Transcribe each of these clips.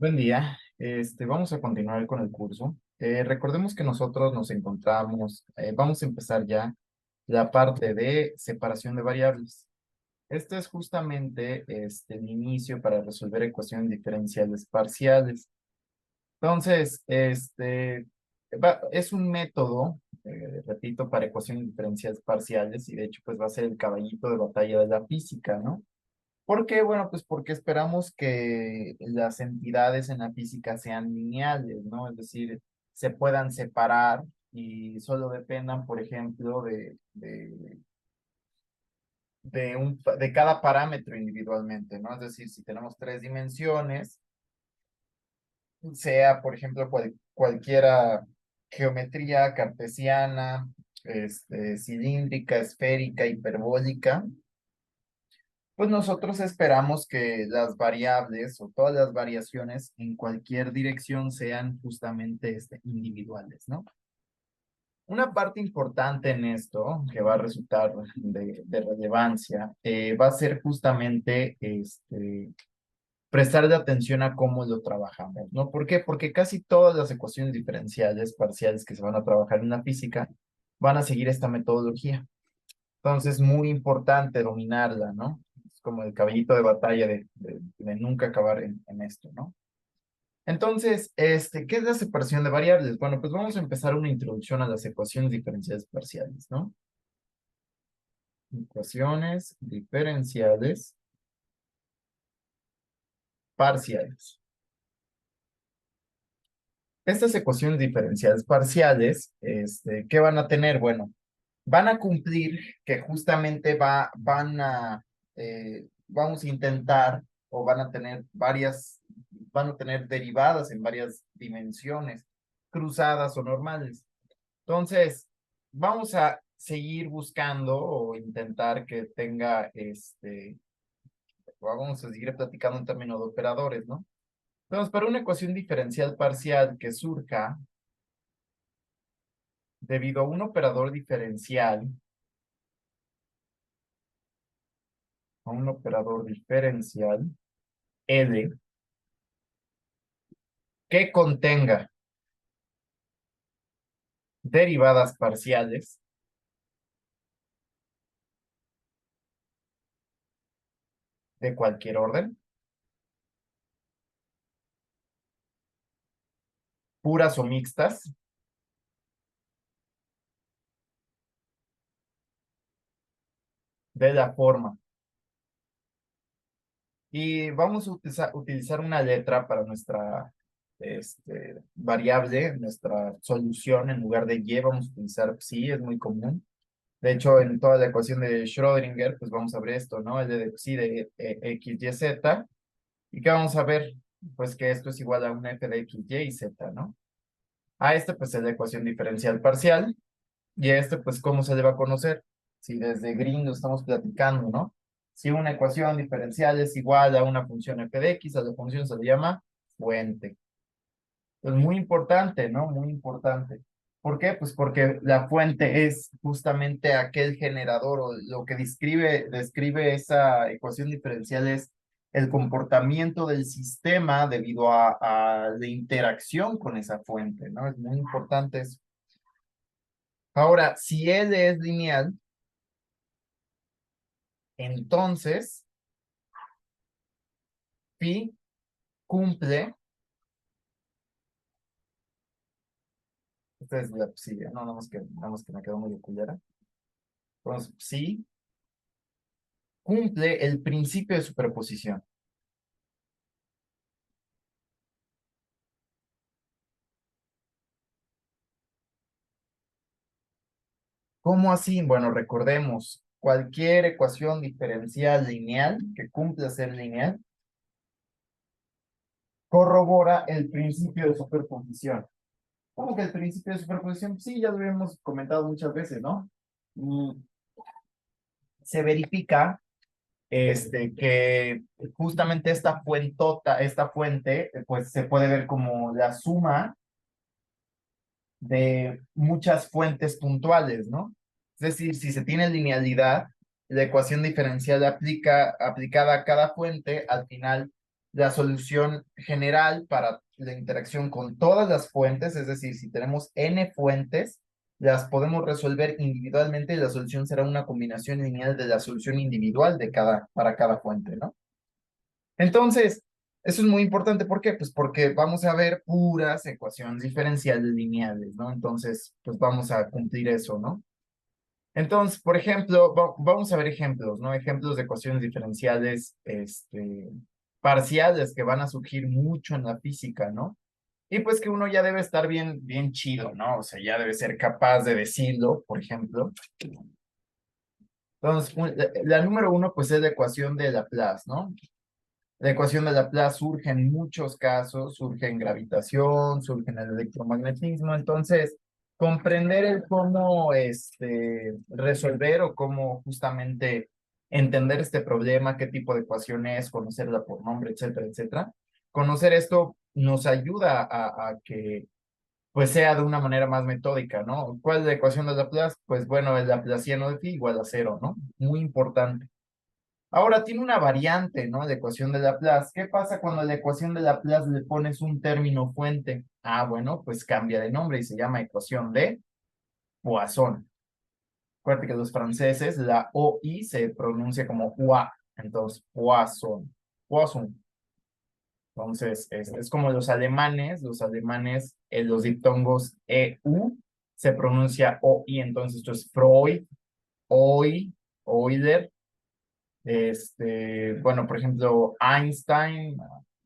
Buen día. Vamos a continuar con el curso. Recordemos que nosotros nos encontramos, vamos a empezar ya la parte de separación de variables. Este es justamente el inicio para resolver ecuaciones diferenciales parciales. Entonces, es un método, repito, para ecuaciones diferenciales parciales y de hecho pues va a ser el caballito de batalla de la física, ¿no? ¿Por qué? Bueno, pues porque esperamos que las entidades en la física sean lineales, ¿no? Es decir, se puedan separar y solo dependan, por ejemplo, de cada parámetro individualmente, ¿no? Es decir, si tenemos tres dimensiones, sea, por ejemplo, cualquiera geometría cartesiana, cilíndrica, esférica, hiperbólica, pues nosotros esperamos que las variables o todas las variaciones en cualquier dirección sean justamente individuales, ¿no? Una parte importante en esto, que va a resultar de relevancia, va a ser justamente prestarle atención a cómo lo trabajamos, ¿no? ¿Por qué? Porque casi todas las ecuaciones diferenciales parciales que se van a trabajar en la física van a seguir esta metodología. Entonces, muy importante dominarla, ¿no? Es como el caballito de batalla de nunca acabar en esto, ¿no? Entonces, ¿qué es la separación de variables? Bueno, pues vamos a empezar una introducción a las ecuaciones diferenciales parciales, ¿no? Ecuaciones diferenciales parciales. Estas ecuaciones diferenciales parciales, ¿qué van a tener? Bueno, van a cumplir que justamente vamos a intentar o van a tener derivadas en varias dimensiones, cruzadas o normales. Entonces, vamos a seguir buscando o intentar que tenga vamos a seguir platicando en términos de operadores, ¿no? Entonces, para una ecuación diferencial parcial que surja debido a un operador diferencial, L, que contenga derivadas parciales de cualquier orden, puras o mixtas, de la forma. Y vamos a utilizar una letra para nuestra variable, nuestra solución. En lugar de y, vamos a utilizar psi, es muy común. De hecho, en toda la ecuación de Schrödinger, pues vamos a ver esto, ¿no? El de psi de x, y, z. ¿Y qué vamos a ver? Pues que esto es igual a un f de x, y, z, ¿no? A este, pues es la ecuación diferencial parcial. Y a este, pues, ¿cómo se le va a conocer? Si desde Green lo estamos platicando, ¿no? Si una ecuación diferencial es igual a una función f de x, a la función se le llama fuente. Es muy importante, ¿no? Muy importante. ¿Por qué? Pues porque la fuente es justamente aquel generador o lo que describe esa ecuación diferencial es el comportamiento del sistema debido a la interacción con esa fuente, ¿no? Es muy importante eso. Ahora, si L es lineal, entonces pi cumple, esta es la psi, no, nada más que me quedó muy culera. Entonces, psi cumple el principio de superposición. ¿Cómo así? Bueno, recordemos, cualquier ecuación diferencial lineal que cumple ser lineal corrobora el principio de superposición. ¿Cómo que el principio de superposición? Sí, ya lo hemos comentado muchas veces, ¿no? Mm, Se verifica que justamente esta fuente, pues se puede ver como la suma de muchas fuentes puntuales, ¿no? Es decir, si se tiene linealidad, la ecuación diferencial aplicada a cada fuente, al final la solución general para la interacción con todas las fuentes, es decir, si tenemos n fuentes, las podemos resolver individualmente y la solución será una combinación lineal de la solución individual para cada fuente, ¿no? Entonces, eso es muy importante. ¿Por qué? Pues porque vamos a ver puras ecuaciones diferenciales lineales, ¿no? Entonces, pues vamos a cumplir eso, ¿no? Entonces, por ejemplo, vamos a ver ejemplos, ¿no? Ejemplos de ecuaciones diferenciales, parciales que van a surgir mucho en la física, ¿no? Y pues que uno ya debe estar bien, bien chido, ¿no? O sea, ya debe ser capaz de decirlo, por ejemplo. Entonces, la número uno, pues es la ecuación de Laplace, ¿no? La ecuación de Laplace surge en muchos casos, surge en gravitación, surge en el electromagnetismo. Entonces, comprender el cómo resolver o cómo justamente entender este problema, qué tipo de ecuación es, conocerla por nombre, etcétera, etcétera. Conocer esto nos ayuda a que pues sea de una manera más metódica, ¿no? ¿Cuál es la ecuación de Laplace? Pues bueno, el laplaciano de phi igual a cero, ¿no? Muy importante. Ahora tiene una variante, ¿no? La ecuación de Laplace. ¿Qué pasa cuando a la ecuación de Laplace le pones un término fuente? Ah, bueno, pues cambia de nombre y se llama ecuación de Poisson. Acuérdate que los franceses, la OI se pronuncia como UA, entonces Poisson. Poisson. Entonces, es como los alemanes, los diptongos EU se pronuncia OI, entonces esto es Freud, OI, Euler. Bueno, por ejemplo, Einstein,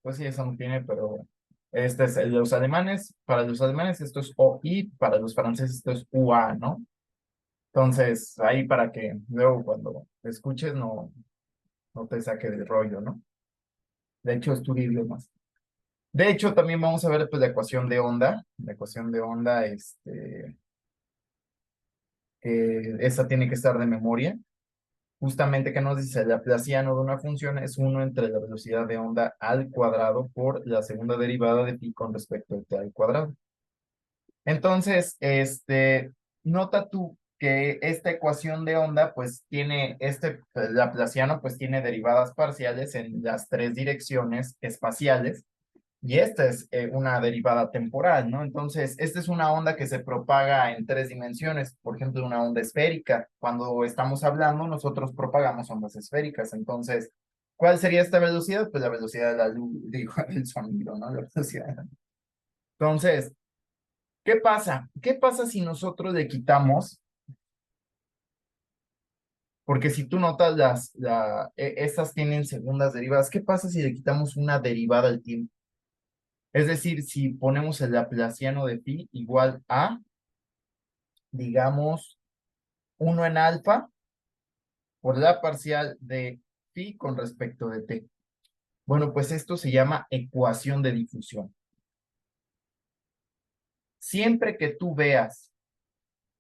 pues sí, eso no tiene, pero este es el de los alemanes. Para los alemanes esto es OI, para los franceses esto es UA, ¿no? Entonces, ahí para que luego cuando escuches no te saque del rollo, ¿no? De hecho, estudio idiomas. De hecho, también vamos a ver pues la ecuación de onda. La ecuación de onda, esa tiene que estar de memoria. Justamente que nos dice el laplaciano de una función es uno entre la velocidad de onda al cuadrado por la segunda derivada de pi con respecto al t al cuadrado. Entonces, nota tú que esta ecuación de onda, pues tiene, laplaciano, pues tiene derivadas parciales en las tres direcciones espaciales. Y esta es una derivada temporal, ¿no? Entonces, esta es una onda que se propaga en tres dimensiones, por ejemplo, una onda esférica. Cuando estamos hablando, nosotros propagamos ondas esféricas. Entonces, ¿cuál sería esta velocidad? Pues la velocidad de la luz, digo, el sonido, ¿no? La velocidad. Entonces, ¿qué pasa? ¿Qué pasa si nosotros le quitamos? Porque si tú notas, estas tienen segundas derivadas. ¿Qué pasa si le quitamos una derivada al tiempo? Es decir, si ponemos el laplaciano de pi igual a, digamos, uno en alfa por la parcial de pi con respecto de t. Bueno, pues esto se llama ecuación de difusión. Siempre que tú veas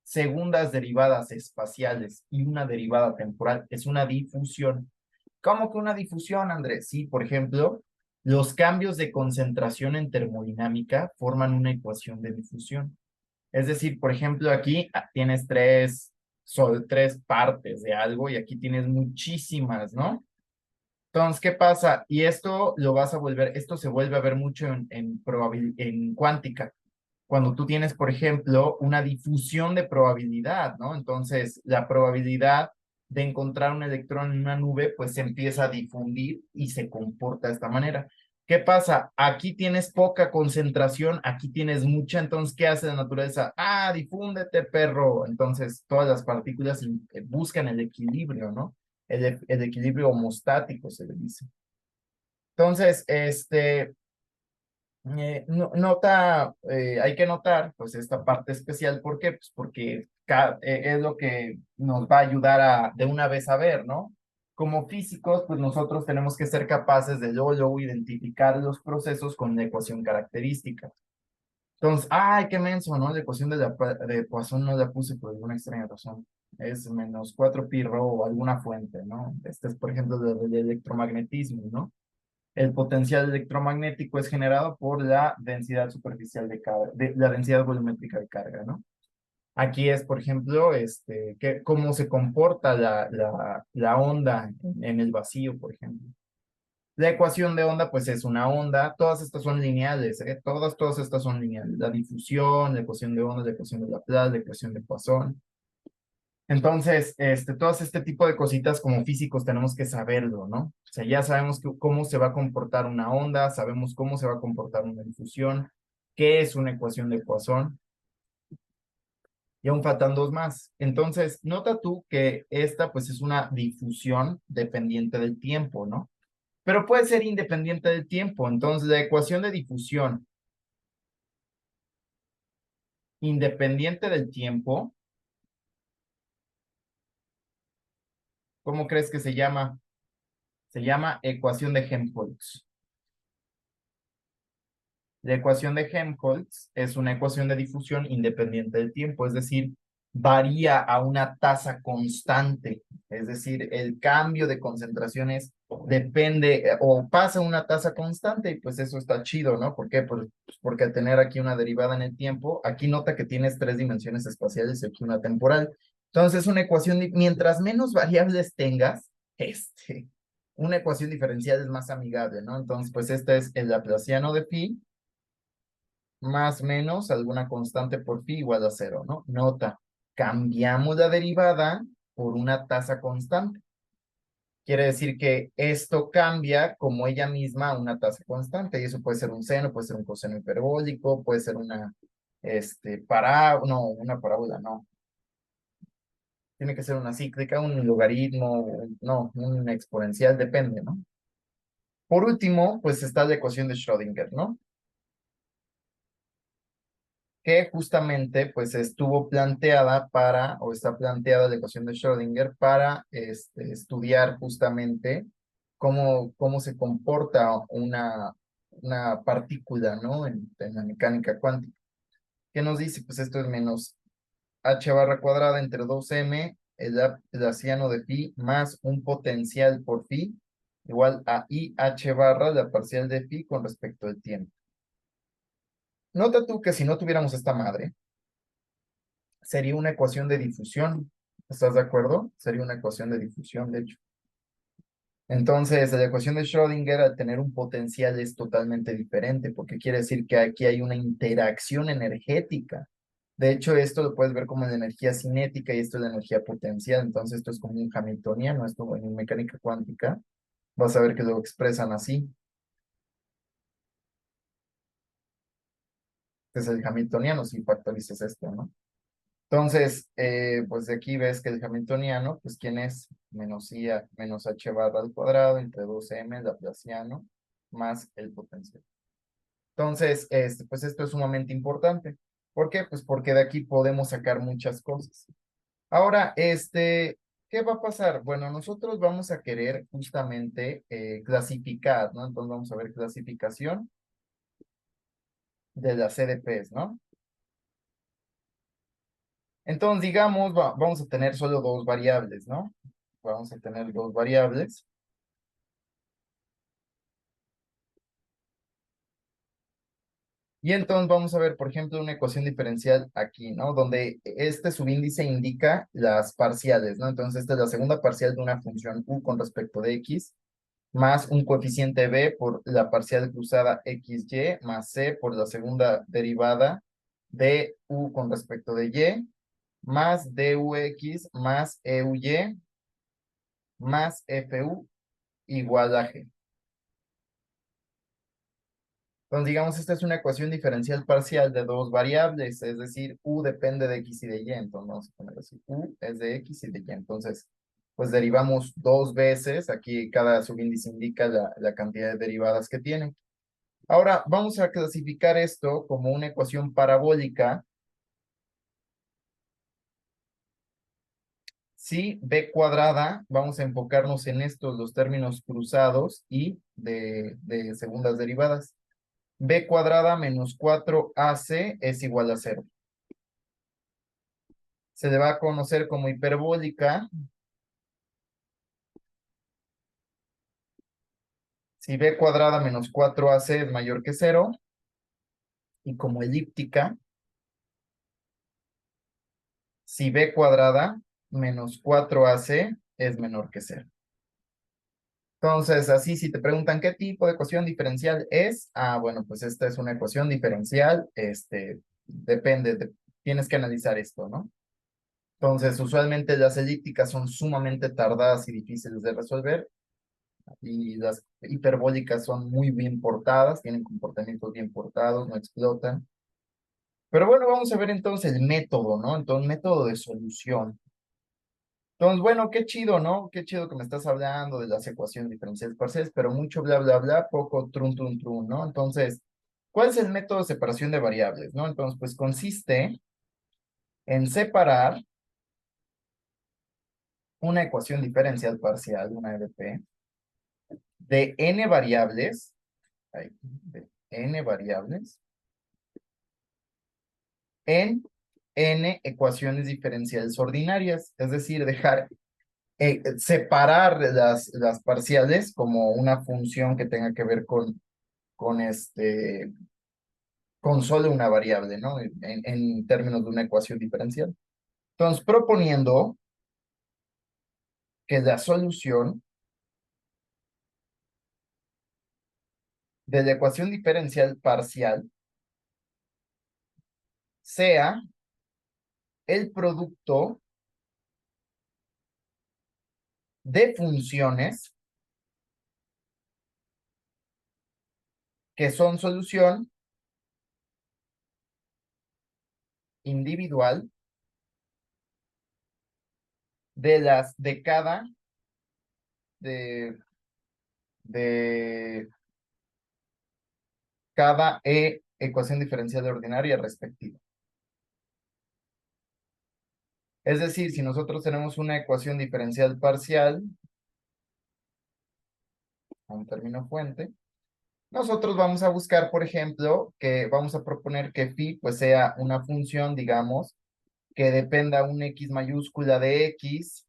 segundas derivadas espaciales y una derivada temporal, es una difusión. ¿Cómo que una difusión, Andrés? Sí, por ejemplo, los cambios de concentración en termodinámica forman una ecuación de difusión. Es decir, por ejemplo, aquí tienes tres partes de algo y aquí tienes muchísimas, ¿no? Entonces, ¿qué pasa? Y esto lo vas a volver, esto se vuelve a ver mucho en cuántica. Cuando tú tienes, por ejemplo, una difusión de probabilidad, ¿no? Entonces, la probabilidad de encontrar un electrón en una nube, pues se empieza a difundir y se comporta de esta manera. ¿Qué pasa? Aquí tienes poca concentración, aquí tienes mucha, entonces, ¿qué hace la naturaleza? Ah, difúndete, perro. Entonces, todas las partículas buscan el equilibrio, ¿no? El equilibrio homostático, se le dice. Entonces, hay que notar pues esta parte especial. ¿Por qué? Pues porque es lo que nos va a ayudar de una vez a ver, ¿no? Como físicos, pues nosotros tenemos que ser capaces de luego identificar los procesos con la ecuación característica. Entonces, ay, qué menso, ¿no? La ecuación de Poisson no la puse por alguna extraña razón. Es menos 4 pi rho o alguna fuente, ¿no? Este es, por ejemplo, del electromagnetismo, ¿no? El potencial electromagnético es generado por la densidad superficial de carga, la densidad volumétrica de carga, ¿no? Aquí es, por ejemplo, cómo se comporta la onda en el vacío, por ejemplo. La ecuación de onda, pues es una onda. Todas estas son lineales, ¿eh? Todas estas son lineales. La difusión, la ecuación de onda, la ecuación de Laplace, la ecuación de Poisson. Entonces, todo este tipo de cositas como físicos tenemos que saberlo, ¿no? O sea, ya sabemos cómo se va a comportar una onda, sabemos cómo se va a comportar una difusión, qué es una ecuación de Poisson, y aún faltan dos más. Entonces, nota tú que esta pues es una difusión dependiente del tiempo, ¿no? Pero puede ser independiente del tiempo. Entonces, la ecuación de difusión independiente del tiempo, ¿cómo crees que se llama? Se llama ecuación de Helmholtz. La ecuación de Helmholtz es una ecuación de difusión independiente del tiempo, es decir, varía a una tasa constante, es decir, el cambio de concentraciones depende o pasa a una tasa constante y pues eso está chido, ¿no? ¿Por qué? Pues porque al tener aquí una derivada en el tiempo, aquí nota que tienes tres dimensiones espaciales y aquí una temporal. Entonces, es una ecuación, mientras menos variables tengas, una ecuación diferencial es más amigable, ¿no? Entonces, pues este es el laplaciano de phi más menos alguna constante por phi igual a cero, ¿no? Nota, cambiamos la derivada por una tasa constante. Quiere decir que esto cambia como ella misma a una tasa constante, y eso puede ser un seno, puede ser un coseno hiperbólico, puede ser una, no, una parábola, no. Tiene que ser una cíclica, un logaritmo, no, un exponencial, depende, ¿no? Por último, pues está la ecuación de Schrödinger, ¿no? Que justamente pues estuvo planteada para, o está planteada la ecuación de Schrödinger para estudiar justamente cómo se comporta una partícula, ¿no? En la mecánica cuántica. ¿Qué nos dice? Pues esto es menos h barra cuadrada entre 2m, el laplaciano de phi, más un potencial por phi, igual a i h barra, la parcial de phi con respecto al tiempo. Nota tú que si no tuviéramos esta madre, sería una ecuación de difusión. ¿Estás de acuerdo? Sería una ecuación de difusión, de hecho. Entonces, la ecuación de Schrödinger al tener un potencial es totalmente diferente, porque quiere decir que aquí hay una interacción energética. De hecho, esto lo puedes ver como la energía cinética y esto es la energía potencial. Entonces, esto es como un hamiltoniano, esto en mecánica cuántica. Vas a ver que lo expresan así. Que es el hamiltoniano si factorizas esto, ¿no? Entonces, pues de aquí ves que el hamiltoniano, pues ¿quién es? Menos i menos h barra al cuadrado entre 2m laplaciano más el potencial. Entonces, pues esto es sumamente importante. ¿Por qué? Pues porque de aquí podemos sacar muchas cosas. Ahora, ¿qué va a pasar? Bueno, nosotros vamos a querer justamente clasificar, ¿no? Entonces vamos a ver clasificación de las CDPs, ¿no? Entonces, digamos, vamos a tener solo dos variables, ¿no? Vamos a tener dos variables. Y entonces vamos a ver, por ejemplo, una ecuación diferencial aquí, ¿no? Donde este subíndice indica las parciales, ¿no? Entonces, esta es la segunda parcial de una función u con respecto de x, más un coeficiente b por la parcial cruzada xy, más c por la segunda derivada de u con respecto de y, más dux más euy más fu igual a g. Entonces, digamos, esta es una ecuación diferencial parcial de dos variables, es decir, u depende de x y de y, entonces vamos a poner así, u es de x y de y. Entonces, pues derivamos dos veces, aquí cada subíndice indica la cantidad de derivadas que tiene. Ahora, vamos a clasificar esto como una ecuación parabólica si b cuadrada, vamos a enfocarnos en estos, los términos cruzados y de segundas derivadas. B cuadrada menos 4ac es igual a cero. Se le va a conocer como hiperbólica si b cuadrada menos 4ac es mayor que cero, y como elíptica si b cuadrada menos 4ac es menor que cero. Entonces, así si te preguntan qué tipo de ecuación diferencial es, bueno, pues esta es una ecuación diferencial, depende, tienes que analizar esto, ¿no? Entonces, usualmente las elípticas son sumamente tardadas y difíciles de resolver, y las hiperbólicas son muy bien portadas, tienen comportamientos bien portados, no explotan. Pero bueno, vamos a ver entonces el método, ¿no? Entonces, método de solución. Entonces, bueno, qué chido, ¿no? Qué chido que me estás hablando de las ecuaciones diferenciales parciales, pero mucho bla, bla, bla, poco trun, trun, trun, ¿no? Entonces, ¿cuál es el método de separación de variables, no? Entonces, pues consiste en separar una ecuación diferencial parcial, una EDP, de n variables, de n variables, en n ecuaciones diferenciales ordinarias, es decir, separar las parciales como una función que tenga que ver con con solo una variable, ¿no? En términos de una ecuación diferencial. Entonces, proponiendo que la solución de la ecuación diferencial parcial sea el producto de funciones que son solución individual de de, de cada ecuación diferencial ordinaria respectiva. Es decir, si nosotros tenemos una ecuación diferencial parcial, un término fuente, nosotros vamos a buscar, por ejemplo, que vamos a proponer que phi pues sea una función, digamos, que dependa un x mayúscula de x,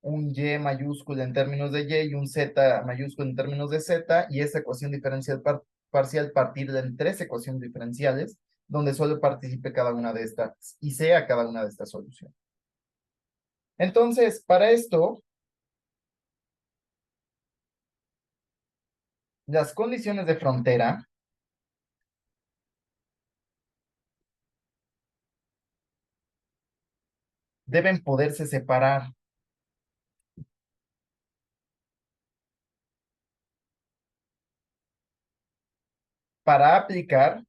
un y mayúscula en términos de y un z mayúscula en términos de z, y esa ecuación diferencial parcial partir de tres ecuaciones diferenciales, donde solo participe cada una de estas y sea cada una de estas soluciones. Entonces, para esto, las condiciones de frontera deben poderse separar para aplicarse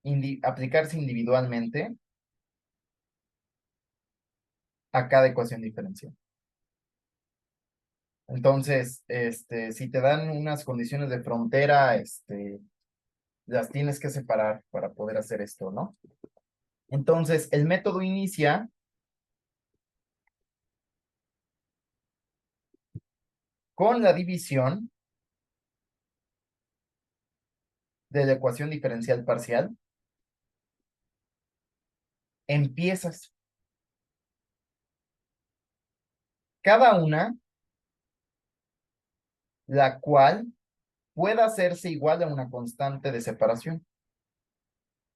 individualmente a cada ecuación diferencial. Entonces, si te dan unas condiciones de frontera, las tienes que separar para poder hacer esto, ¿no? Entonces, el método inicia con la división de la ecuación diferencial parcial en piezas. Cada una, la cual pueda hacerse igual a una constante de separación.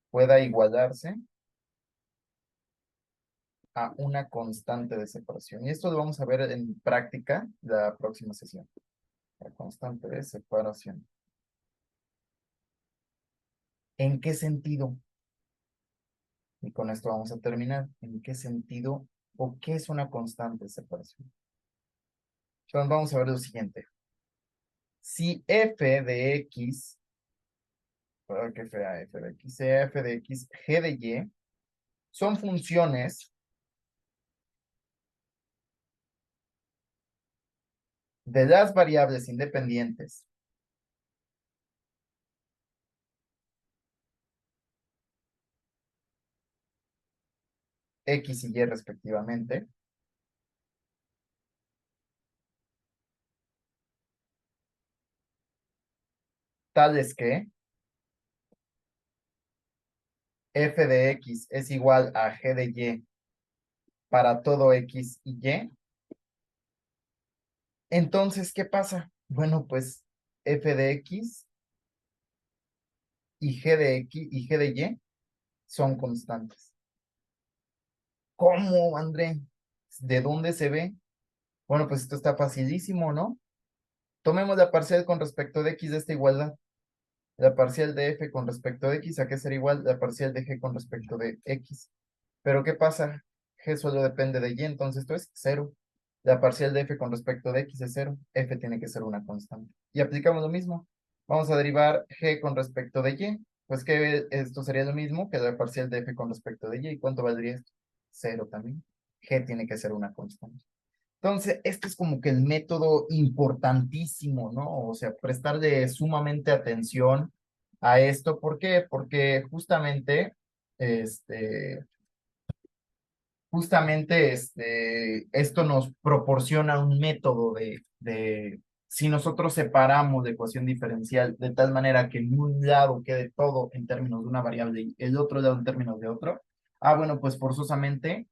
Pueda igualarse a una constante de separación. Y esto lo vamos a ver en práctica la próxima sesión. La constante de separación. ¿En qué sentido? Y con esto vamos a terminar. ¿En qué sentido o qué es una constante de separación? Entonces vamos a ver lo siguiente. Si f de x, para que sea f de x, sea f de x, g de y, son funciones de las variables independientes x y y respectivamente, tales que f de x es igual a g de y para todo x y y, entonces, ¿qué pasa? Bueno, pues f de x y g de x y g de y son constantes. ¿Cómo, André? ¿De dónde se ve? Bueno, pues esto está facilísimo, ¿no? Tomemos la parcial con respecto de x de esta igualdad. La parcial de f con respecto de x, ¿a qué será igual? La parcial de g con respecto de x. Pero ¿qué pasa? G solo depende de y, entonces esto es cero. La parcial de f con respecto de x es cero. F tiene que ser una constante. Y aplicamos lo mismo. Vamos a derivar g con respecto de y. Pues que esto sería lo mismo que la parcial de f con respecto de y. ¿Y cuánto valdría esto? Cero también. G tiene que ser una constante. Entonces, este es como que el método importantísimo, ¿no? O sea, prestarle sumamente atención a esto. ¿Por qué? Porque este, esto nos proporciona un método si nosotros separamos la ecuación diferencial de tal manera que en un lado quede todo en términos de una variable y el otro lado en términos de otro, bueno, pues forzosamente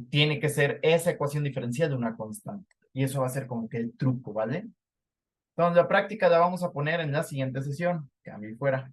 tiene que ser esa ecuación diferencial de una constante. Y eso va a ser como que el truco, ¿vale? Entonces, la práctica la vamos a poner en la siguiente sesión. Cambio y fuera.